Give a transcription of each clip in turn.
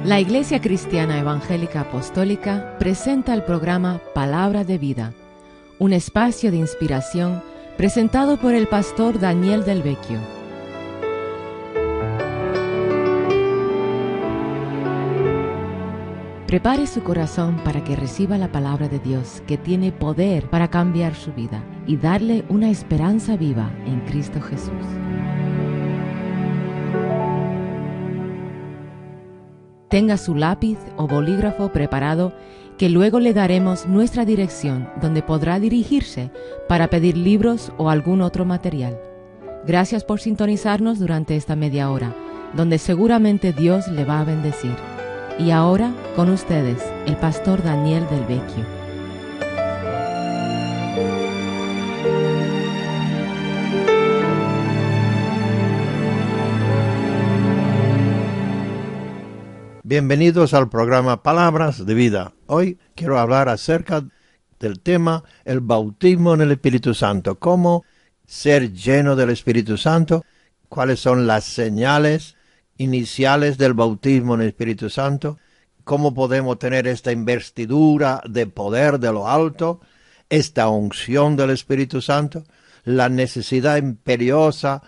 La Iglesia Cristiana Evangélica Apostólica presenta el programa Palabra de Vida, un espacio de inspiración presentado por el pastor Daniel Del Vecchio. Prepare su corazón para que reciba la palabra de Dios que tiene poder para cambiar su vida y darle una esperanza viva en Cristo Jesús. Tenga su lápiz o bolígrafo preparado, que luego le daremos nuestra dirección donde podrá dirigirse para pedir libros o algún otro material. Gracias por sintonizarnos durante esta media hora, donde seguramente Dios le va a bendecir. Y ahora, con ustedes, el pastor Daniel Del Vecchio. Bienvenidos al programa Palabras de Vida. Hoy quiero hablar acerca del tema el bautismo en el Espíritu Santo. Cómo ser lleno del Espíritu Santo, cuáles son las señales iniciales del bautismo en el Espíritu Santo, cómo podemos tener esta investidura de poder de lo alto, esta unción del Espíritu Santo, la necesidad imperiosa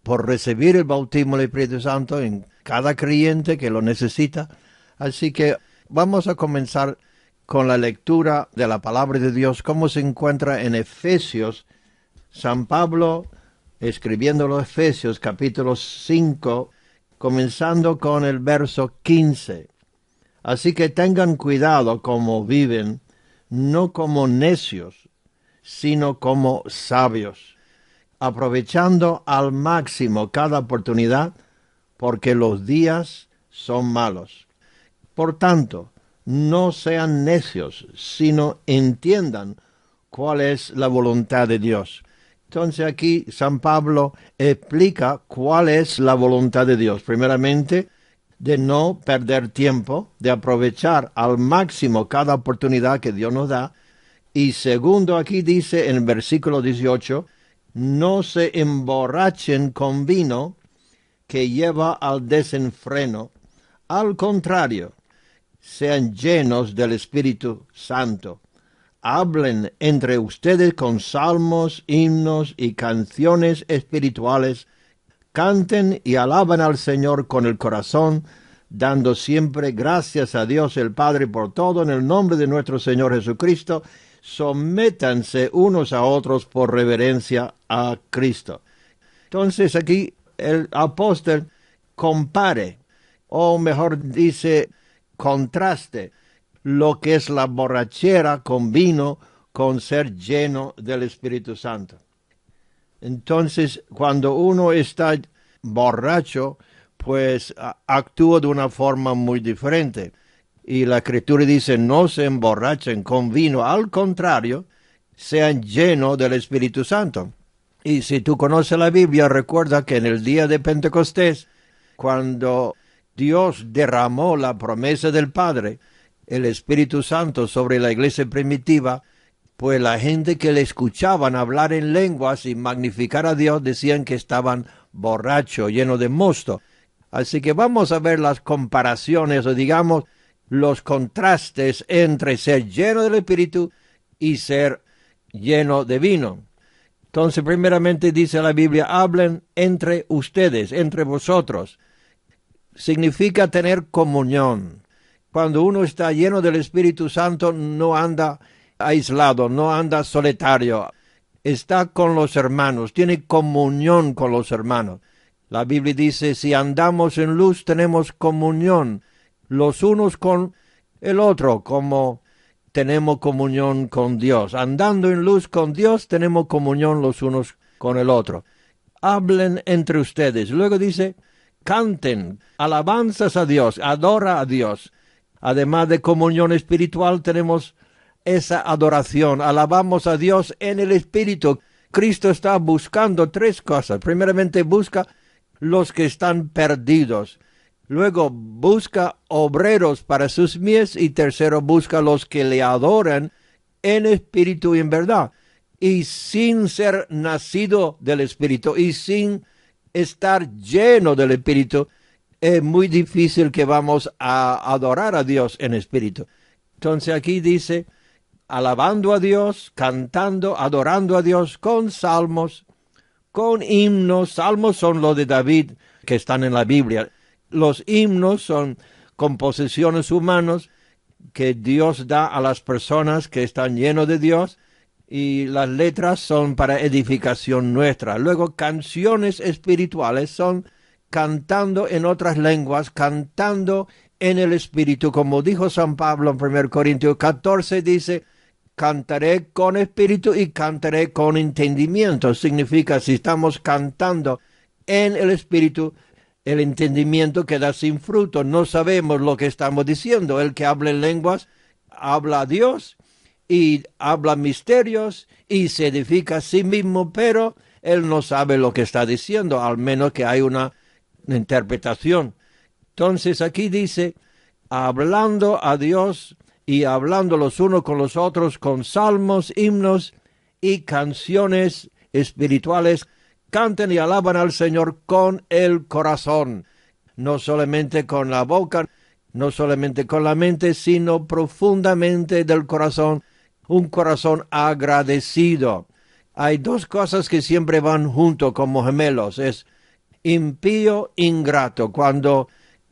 por recibir el bautismo del Espíritu Santo en cada creyente que lo necesita. Así que vamos a comenzar con la lectura de la palabra de Dios, como se encuentra en Efesios. San Pablo, escribiendo los Efesios, capítulo 5, comenzando con el verso 15. Así que tengan cuidado como viven, no como necios, sino como sabios, aprovechando al máximo cada oportunidad, porque los días son malos. Por tanto, no sean necios, sino entiendan cuál es la voluntad de Dios. Entonces aquí San Pablo explica cuál es la voluntad de Dios. Primeramente, de no perder tiempo, de aprovechar al máximo cada oportunidad que Dios nos da. Y segundo, aquí dice en el versículo 18, no se emborrachen con vino, que lleva al desenfreno. Al contrario, sean llenos del Espíritu Santo. Hablen entre ustedes con salmos, himnos y canciones espirituales. Canten y alaben al Señor con el corazón, dando siempre gracias a Dios el Padre por todo en el nombre de nuestro Señor Jesucristo. Sométanse unos a otros por reverencia a Cristo. Entonces aquí el apóstol compare, o mejor dice, contraste lo que es la borrachera con vino con ser lleno del Espíritu Santo. Entonces, cuando uno está borracho, pues actúa de una forma muy diferente. Y la Escritura dice, no se emborrachen con vino, al contrario, sean llenos del Espíritu Santo. Y si tú conoces la Biblia, recuerda que en el día de Pentecostés, cuando Dios derramó la promesa del Padre, el Espíritu Santo sobre la iglesia primitiva, pues la gente que le escuchaban hablar en lenguas y magnificar a Dios decían que estaban borrachos, llenos de mosto. Así que vamos a ver las comparaciones, o digamos, los contrastes entre ser lleno del Espíritu y ser lleno de vino. Entonces, primeramente dice la Biblia, hablen entre ustedes, entre vosotros. Significa tener comunión. Cuando uno está lleno del Espíritu Santo, no anda aislado, no anda solitario. Está con los hermanos, tiene comunión con los hermanos. La Biblia dice, si andamos en luz, tenemos comunión los unos con el otro, como tenemos comunión con Dios. Andando en luz con Dios, tenemos comunión los unos con el otro. Hablen entre ustedes. Luego dice, canten alabanzas a Dios, adora a Dios. Además de comunión espiritual, tenemos esa adoración. Alabamos a Dios en el Espíritu. Cristo está buscando tres cosas. Primeramente, busca los que están perdidos. Luego busca obreros para sus mies y tercero busca los que le adoran en espíritu y en verdad. Y sin ser nacido del Espíritu y sin estar lleno del Espíritu, es muy difícil que vamos a adorar a Dios en espíritu. Entonces aquí dice, alabando a Dios, cantando, adorando a Dios con salmos, con himnos. Salmos son los de David que están en la Biblia. Los himnos son composiciones humanas que Dios da a las personas que están llenos de Dios, y las letras son para edificación nuestra. Luego, canciones espirituales son cantando en otras lenguas, cantando en el espíritu, como dijo San Pablo en 1 Corintios 14, dice, cantaré con espíritu y cantaré con entendimiento. Significa, si estamos cantando en el espíritu, el entendimiento queda sin fruto. No sabemos lo que estamos diciendo. El que habla en lenguas habla a Dios y habla misterios y se edifica a sí mismo, pero él no sabe lo que está diciendo, al menos que hay una interpretación. Entonces aquí dice, hablando a Dios y hablando los unos con los otros con salmos, himnos y canciones espirituales, canten y alaban al Señor con el corazón, no solamente con la boca, no solamente con la mente, sino profundamente del corazón, un corazón agradecido. Hay dos cosas que siempre van juntos como gemelos, es impío, ingrato. Cuando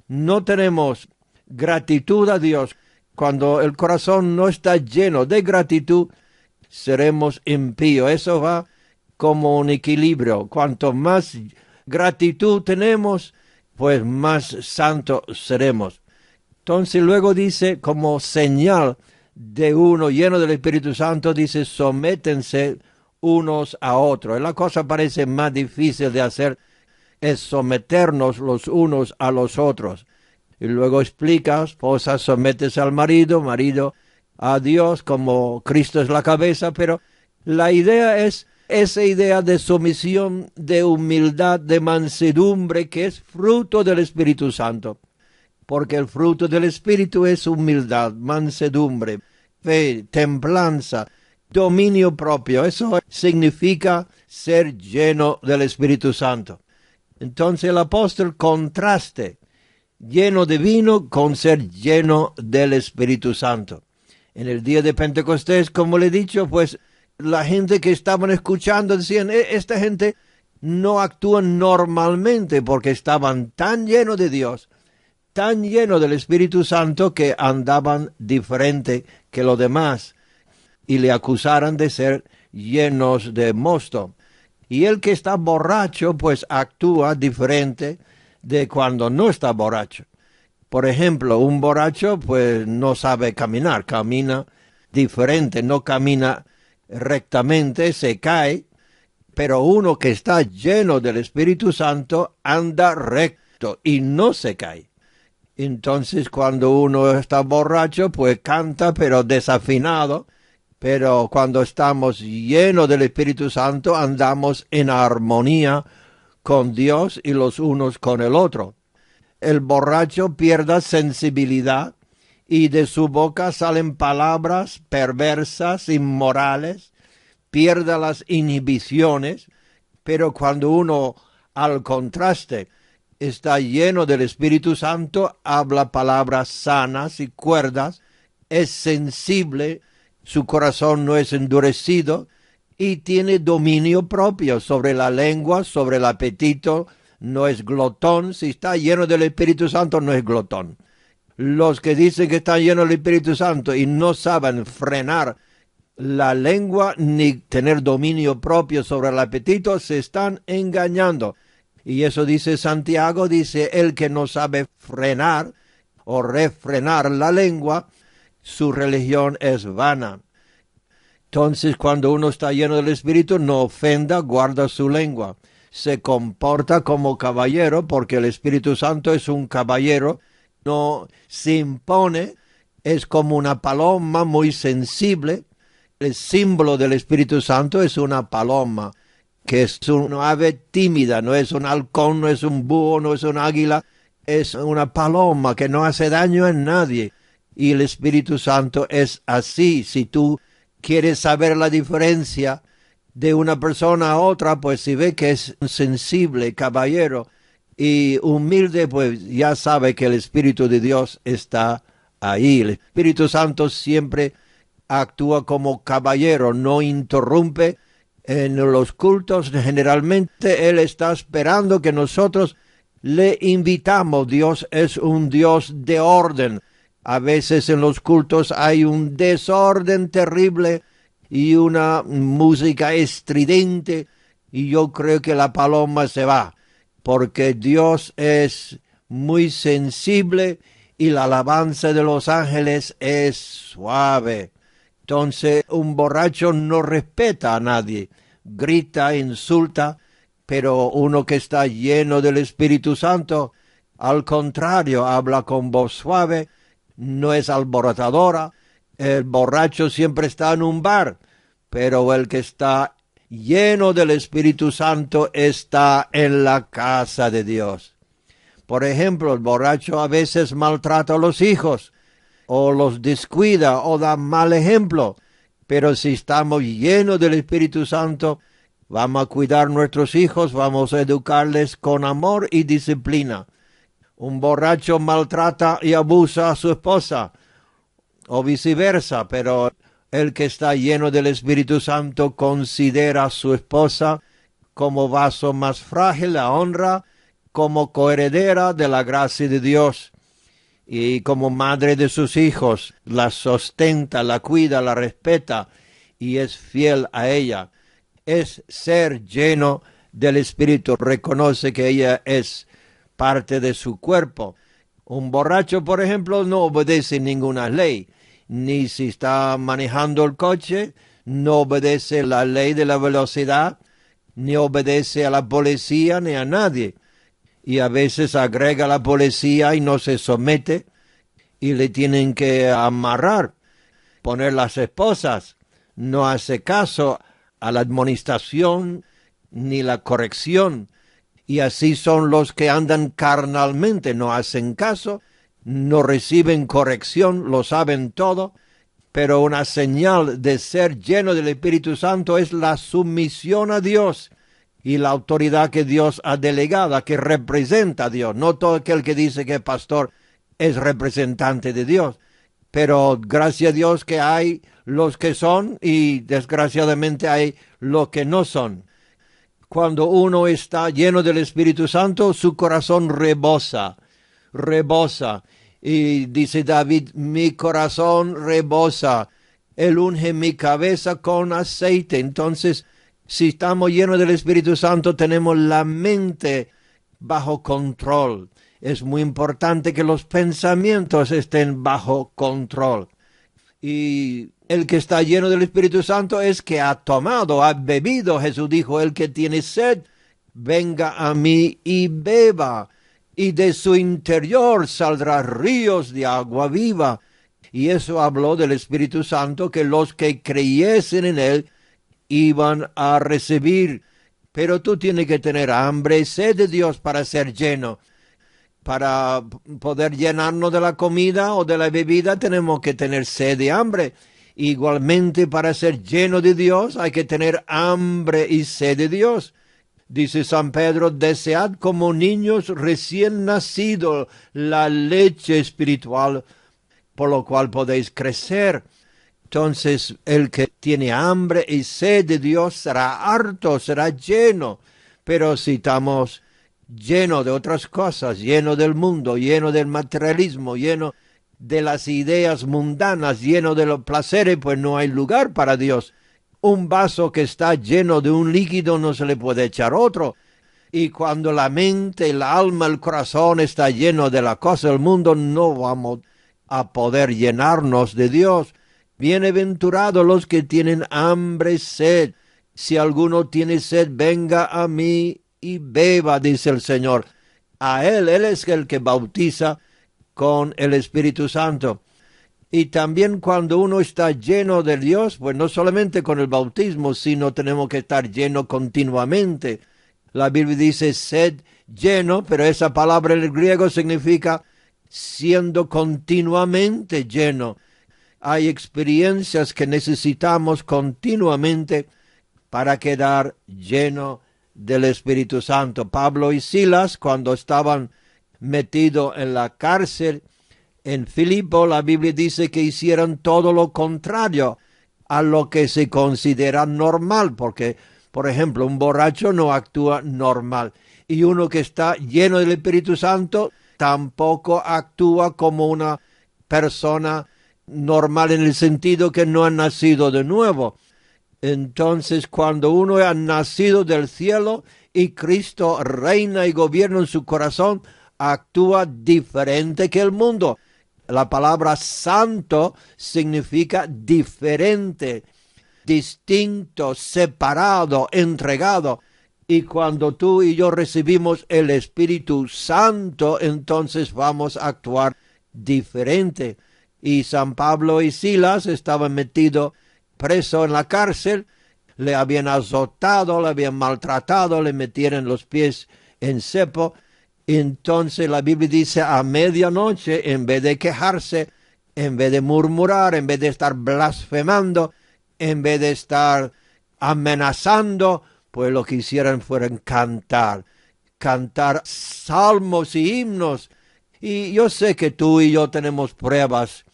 no tenemos gratitud a Dios, cuando el corazón no está lleno de gratitud, seremos impíos. Eso va como un equilibrio. Cuanto más gratitud tenemos, pues más santos seremos. Entonces luego dice, como señal de uno lleno del Espíritu Santo, dice, sométense unos a otros. La cosa parece más difícil de hacer, es someternos los unos a los otros. Y luego explica, esposa, sométese al marido, marido a Dios, como Cristo es la cabeza, pero la idea es esa idea de sumisión, de humildad, de mansedumbre, que es fruto del Espíritu Santo. Porque el fruto del Espíritu es humildad, mansedumbre, fe, templanza, dominio propio. Eso significa ser lleno del Espíritu Santo. Entonces el apóstol contraste lleno de vino con ser lleno del Espíritu Santo. En el día de Pentecostés, como le he dicho, pues la gente que estaban escuchando decían, esta gente no actúa normalmente porque estaban tan llenos de Dios, tan llenos del Espíritu Santo, que andaban diferente que los demás y le acusaron de ser llenos de mosto. Y el que está borracho, pues actúa diferente de cuando no está borracho. Por ejemplo, un borracho pues no sabe caminar, camina diferente, no camina rectamente, se cae, pero uno que está lleno del Espíritu Santo anda recto y no se cae. Entonces cuando uno está borracho pues canta pero desafinado, pero cuando estamos llenos del Espíritu Santo andamos en armonía con Dios y los unos con el otro. El borracho pierde sensibilidad y de su boca salen palabras perversas, inmorales, pierde las inhibiciones, pero cuando uno, al contraste, está lleno del Espíritu Santo, habla palabras sanas y cuerdas, es sensible, su corazón no es endurecido y tiene dominio propio sobre la lengua, sobre el apetito, no es glotón. Si está lleno del Espíritu Santo, no es glotón. Los que dicen que están llenos del Espíritu Santo y no saben frenar la lengua ni tener dominio propio sobre el apetito, se están engañando. Y eso dice Santiago, dice, el que no sabe frenar o refrenar la lengua, su religión es vana. Entonces, cuando uno está lleno del Espíritu, no ofenda, guarda su lengua. Se comporta como caballero, porque el Espíritu Santo es un caballero, no se impone, es como una paloma muy sensible. El símbolo del Espíritu Santo es una paloma, que es una ave tímida, no es un halcón, no es un búho, no es un águila, es una paloma que no hace daño a nadie. Y el Espíritu Santo es así. Si tú quieres saber la diferencia de una persona a otra, pues si ve que es sensible, caballero, y humilde, pues ya sabe que el Espíritu de Dios está ahí. El Espíritu Santo siempre actúa como caballero, no interrumpe en los cultos. Generalmente Él está esperando que nosotros le invitamos. Dios es un Dios de orden. A veces en los cultos hay un desorden terrible y una música estridente, y yo creo que la paloma se va, porque Dios es muy sensible y la alabanza de los ángeles es suave. Entonces un borracho no respeta a nadie, grita, insulta, pero uno que está lleno del Espíritu Santo, al contrario, habla con voz suave, no es alborotadora. El borracho siempre está en un bar, pero el que está lleno del Espíritu Santo está en la casa de Dios. Por ejemplo, el borracho a veces maltrata a los hijos, o los descuida, o da mal ejemplo. Pero si estamos llenos del Espíritu Santo, vamos a cuidar nuestros hijos, vamos a educarles con amor y disciplina. Un borracho maltrata y abusa a su esposa, o viceversa, pero el que está lleno del Espíritu Santo considera a su esposa como vaso más frágil, la honra como coheredera de la gracia de Dios, y como madre de sus hijos, la sustenta, la cuida, la respeta y es fiel a ella. Es ser lleno del Espíritu, reconoce que ella es parte de su cuerpo. Un borracho, por ejemplo, no obedece ninguna ley, ni si está manejando el coche, no obedece la ley de la velocidad, ni obedece a la policía ni a nadie. Y a veces agrega a la policía y no se somete, y le tienen que amarrar, poner las esposas. No hace caso a la admonestación ni la corrección. Y así son los que andan carnalmente, no hacen caso, no reciben corrección, lo saben todo. Pero una señal de ser lleno del Espíritu Santo es la sumisión a Dios y la autoridad que Dios ha delegado, que representa a Dios. No todo aquel que dice que es pastor es representante de Dios, pero gracias a Dios que hay los que son y desgraciadamente hay los que no son. Cuando uno está lleno del Espíritu Santo, su corazón rebosa. Y dice David, mi corazón rebosa. Él unge mi cabeza con aceite. Entonces, si estamos llenos del Espíritu Santo, tenemos la mente bajo control. Es muy importante que los pensamientos estén bajo control. Y el que está lleno del Espíritu Santo es que ha tomado, ha bebido. Jesús dijo, el que tiene sed, venga a mí y beba. Y de su interior saldrá ríos de agua viva. Y eso habló del Espíritu Santo, que los que creyesen en él iban a recibir. Pero tú tienes que tener hambre y sed de Dios para ser lleno. Para poder llenarnos de la comida o de la bebida tenemos que tener sed y hambre. Igualmente, para ser lleno de Dios hay que tener hambre y sed de Dios. Dice San Pedro, desead como niños recién nacidos la leche espiritual, por lo cual podéis crecer. Entonces, el que tiene hambre y sed de Dios será harto, será lleno. Pero si estamos llenos de otras cosas, lleno del mundo, lleno del materialismo, lleno de las ideas mundanas, lleno de los placeres, pues no hay lugar para Dios. Un vaso que está lleno de un líquido no se le puede echar otro. Y cuando la mente, el alma, el corazón está lleno de la cosa del mundo, no vamos a poder llenarnos de Dios. Bienaventurados los que tienen hambre y sed. Si alguno tiene sed, venga a mí y beba, dice el Señor. A Él es el que bautiza con el Espíritu Santo. Y también cuando uno está lleno de Dios, pues no solamente con el bautismo, sino tenemos que estar lleno continuamente. La Biblia dice sed lleno, pero esa palabra en el griego significa siendo continuamente lleno. Hay experiencias que necesitamos continuamente para quedar lleno del Espíritu Santo. Pablo y Silas, cuando estaban metidos en la cárcel en Filipo, la Biblia dice que hicieron todo lo contrario a lo que se considera normal, porque, por ejemplo, un borracho no actúa normal, y uno que está lleno del Espíritu Santo tampoco actúa como una persona normal en el sentido que no ha nacido de nuevo. Entonces, cuando uno ha nacido del cielo y Cristo reina y gobierna en su corazón, actúa diferente que el mundo. La palabra santo significa diferente, distinto, separado, entregado. Y cuando tú y yo recibimos el Espíritu Santo, entonces vamos a actuar diferente. Y San Pablo y Silas estaban metidos preso en la cárcel, le habían azotado, le habían maltratado, le metieron los pies en cepo. Entonces la Biblia dice, a medianoche, en vez de quejarse, en vez de murmurar, en vez de estar blasfemando, en vez de estar amenazando, pues lo que hicieron fueron cantar salmos y himnos. Y yo sé que tú y yo tenemos pruebas,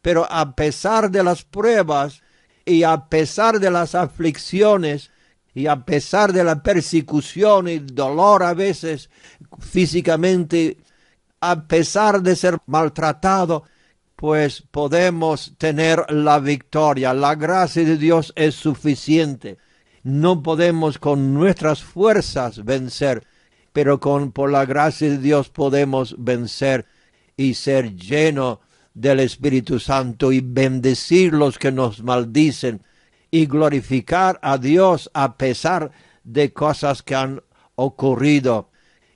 pero a pesar de las pruebas, y a pesar de las aflicciones, y a pesar de la persecución y dolor a veces físicamente, a pesar de ser maltratado, pues podemos tener la victoria. La gracia de Dios es suficiente. No podemos con nuestras fuerzas vencer, pero por la gracia de Dios podemos vencer y ser llenos del Espíritu Santo y bendecir los que nos maldicen y glorificar a Dios a pesar de cosas que han ocurrido,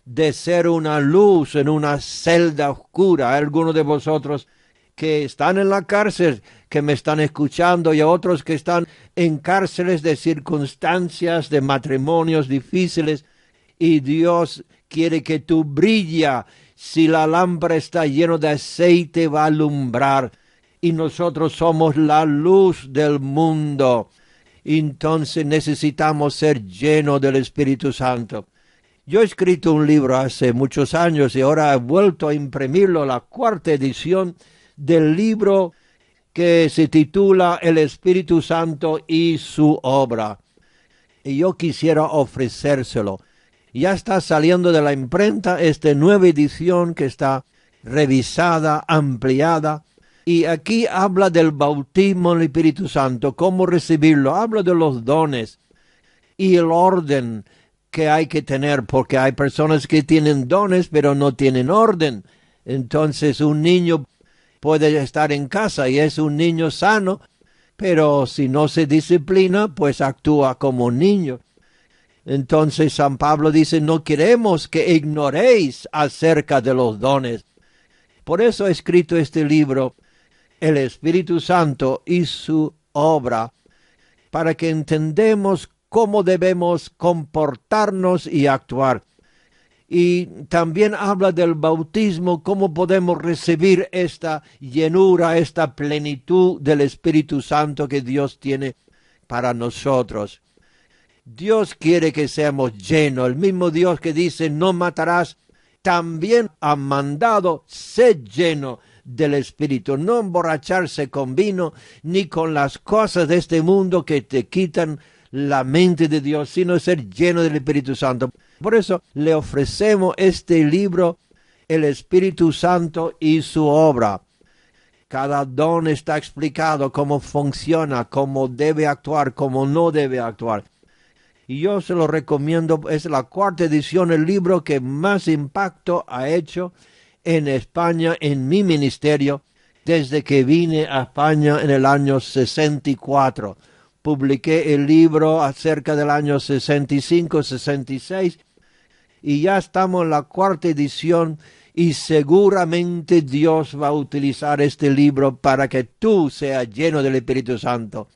de ser una luz en una celda oscura. Hay algunos de vosotros que están en la cárcel, que me están escuchando, y a otros que están en cárceles de circunstancias, de matrimonios difíciles, y Dios quiere que tú brilles. Si la lámpara está llena de aceite, va a alumbrar. Y nosotros somos la luz del mundo. Entonces necesitamos ser llenos del Espíritu Santo. Yo he escrito un libro hace muchos años y ahora he vuelto a imprimirlo, la 4ª edición del libro que se titula El Espíritu Santo y su obra. Y yo quisiera ofrecérselo. Ya está saliendo de la imprenta esta nueva edición que está revisada, ampliada. Y aquí habla del bautismo en el Espíritu Santo, cómo recibirlo. Habla de los dones y el orden que hay que tener, porque hay personas que tienen dones pero no tienen orden. Entonces un niño puede estar en casa y es un niño sano, pero si no se disciplina, pues actúa como un niño. Entonces San Pablo dice, no queremos que ignoréis acerca de los dones. Por eso he escrito este libro, El Espíritu Santo y su obra, para que entendamos cómo debemos comportarnos y actuar. Y también habla del bautismo, cómo podemos recibir esta llenura, esta plenitud del Espíritu Santo que Dios tiene para nosotros. Dios quiere que seamos llenos. El mismo Dios que dice, no matarás, también ha mandado ser lleno del Espíritu. No emborracharse con vino, ni con las cosas de este mundo que te quitan la mente de Dios, sino ser lleno del Espíritu Santo. Por eso le ofrecemos este libro, El Espíritu Santo y su obra. Cada don está explicado, cómo funciona, cómo debe actuar, cómo no debe actuar. Y yo se lo recomiendo, es la 4ª edición, el libro que más impacto ha hecho en España, en mi ministerio, desde que vine a España en el año 64. Publiqué el libro acerca del año 65, 66, y ya estamos en la 4ª edición, y seguramente Dios va a utilizar este libro para que tú seas lleno del Espíritu Santo.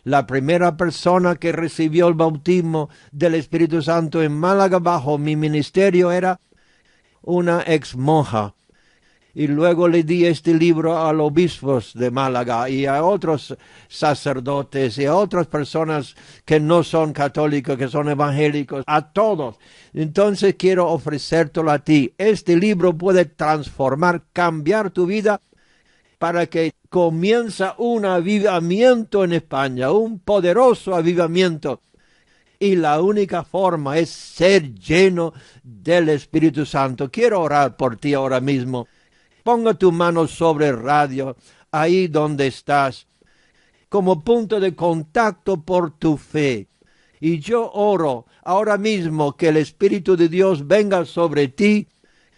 La primera persona que recibió el bautismo del Espíritu Santo en Málaga bajo mi ministerio era una ex monja. Y luego le di este libro a los obispos de Málaga y a otros sacerdotes y a otras personas que no son católicos, que son evangélicos, a todos. Entonces quiero ofrecértelo a ti. Este libro puede transformar, cambiar tu vida para que comienza un avivamiento en España, un poderoso avivamiento. Y la única forma es ser lleno del Espíritu Santo. Quiero orar por ti ahora mismo. Ponga tu mano sobre el radio, ahí donde estás, como punto de contacto por tu fe. Y yo oro ahora mismo que el Espíritu de Dios venga sobre ti,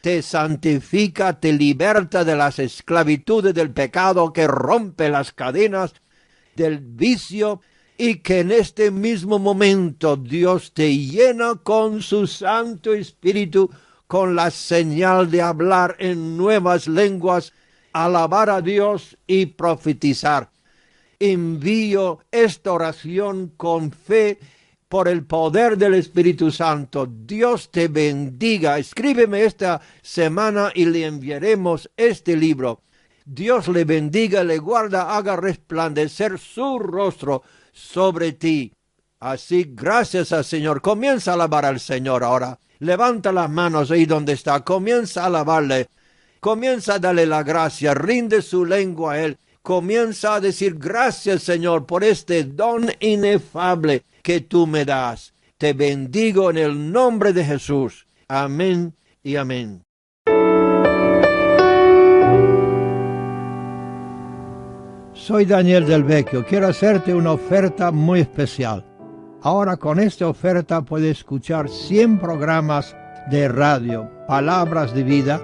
te santifica, te liberta de las esclavitudes del pecado, que rompe las cadenas del vicio, y que en este mismo momento Dios te llena con su Santo Espíritu, con la señal de hablar en nuevas lenguas, alabar a Dios y profetizar. Envío esta oración con fe por el poder del Espíritu Santo. Dios te bendiga. Escríbeme esta semana y le enviaremos este libro. Dios le bendiga, le guarda, haga resplandecer su rostro sobre ti. Así, gracias al Señor. Comienza a alabar al Señor ahora. Levanta las manos ahí donde está. Comienza a alabarle. Comienza a darle la gracia. Rinde su lengua a Él. Comienza a decir gracias, Señor, por este don inefable que tú me das. Te bendigo en el nombre de Jesús. Amén y amén. Soy Daniel del Vecchio. Quiero hacerte una oferta muy especial. Ahora con esta oferta puedes escuchar 100 programas de radio, Palabras de Vida,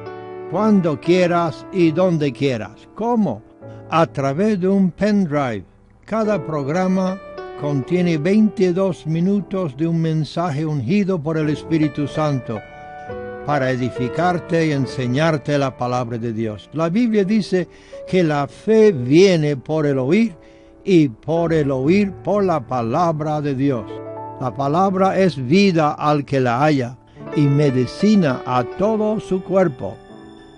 cuando quieras y donde quieras. ¿Cómo? A través de un pendrive. Cada programa contiene 22 minutos de un mensaje ungido por el Espíritu Santo para edificarte y enseñarte la palabra de Dios. La Biblia dice que la fe viene por el oír y por el oír por la palabra de Dios. La palabra es vida al que la haya y medicina a todo su cuerpo.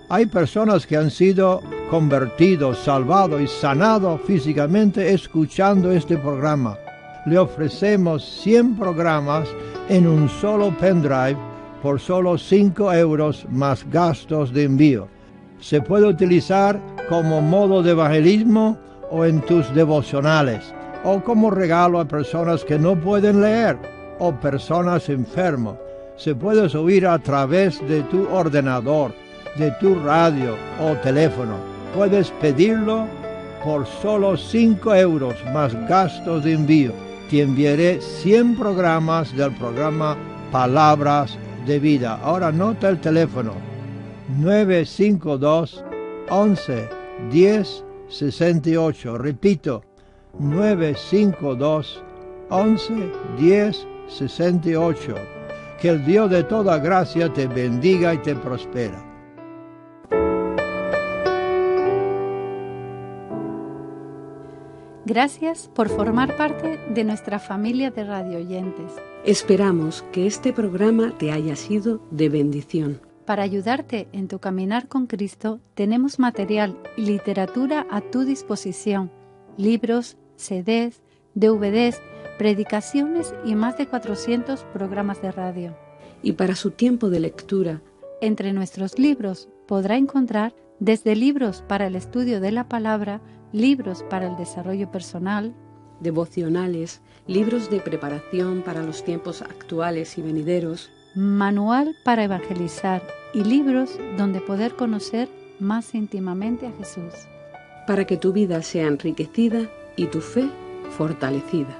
Hay personas que han sido convertidos, salvados y sanados físicamente escuchando este programa. Le ofrecemos 100 programas en un solo pendrive por solo 5 euros más gastos de envío. Se puede utilizar como modo de evangelismo o en tus devocionales, o como regalo a personas que no pueden leer o personas enfermas. Se puede oír a través de tu ordenador, de tu radio o teléfono. Puedes pedirlo por solo 5 euros más gastos de envío. Te enviaré 100 programas del programa Palabras de Vida. Ahora anota el teléfono: 952 11 10 68. Repito, 952 11 10 68. Que el Dios de toda gracia te bendiga y te prospera. Gracias por formar parte de nuestra familia de radioyentes. Esperamos que este programa te haya sido de bendición. Para ayudarte en tu caminar con Cristo, tenemos material y literatura a tu disposición. Libros, CDs, DVDs, predicaciones y más de 400 programas de radio. Y para su tiempo de lectura, entre nuestros libros podrá encontrar desde libros para el estudio de la palabra, libros para el desarrollo personal, devocionales, libros de preparación para los tiempos actuales y venideros, manual para evangelizar y libros donde poder conocer más íntimamente a Jesús. Para que tu vida sea enriquecida y tu fe fortalecida.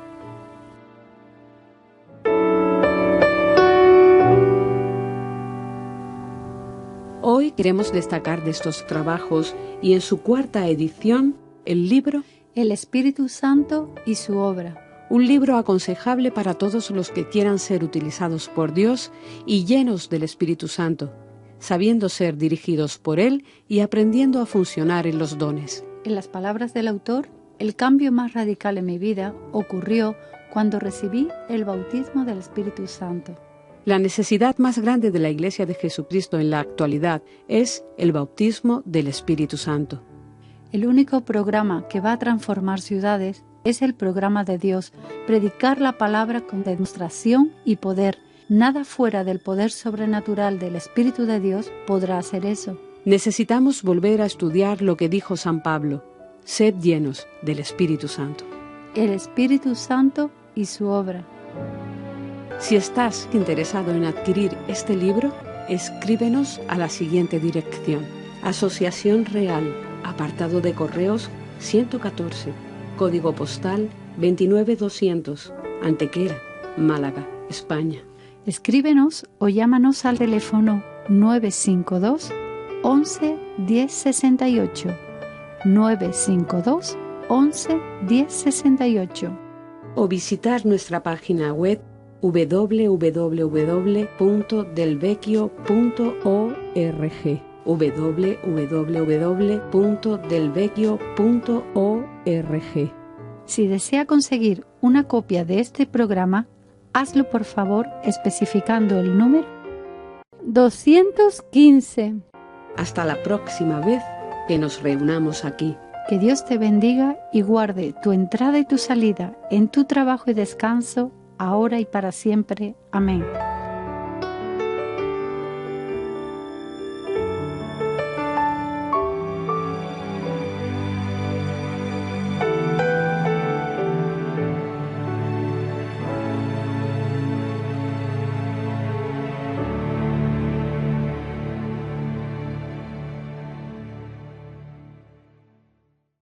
Hoy queremos destacar de estos trabajos y en su 4ª edición el libro El Espíritu Santo y su obra. Un libro aconsejable para todos los que quieran ser utilizados por Dios y llenos del Espíritu Santo, sabiendo ser dirigidos por Él y aprendiendo a funcionar en los dones. En las palabras del autor, el cambio más radical en mi vida ocurrió cuando recibí el bautismo del Espíritu Santo. La necesidad más grande de la Iglesia de Jesucristo en la actualidad es el bautismo del Espíritu Santo. El único programa que va a transformar ciudades es el programa de Dios, predicar la palabra con demostración y poder. Nada fuera del poder sobrenatural del Espíritu de Dios podrá hacer eso. Necesitamos volver a estudiar lo que dijo San Pablo: sed llenos del Espíritu Santo. El Espíritu Santo y su obra. Si estás interesado en adquirir este libro, escríbenos a la siguiente dirección: Asociación Real, apartado de correos 114, código postal 29200, Antequera, Málaga, España. Escríbenos o llámanos al teléfono 952 11 10 68, 952 11 10 68. O visitar nuestra página web www.delvecchio.org, www.delvecchio.org. Si desea conseguir una copia de este programa, hazlo por favor especificando el número 215. Hasta la próxima vez que nos reunamos aquí. Que Dios te bendiga y guarde tu entrada y tu salida en tu trabajo y descanso, ahora y para siempre. Amén.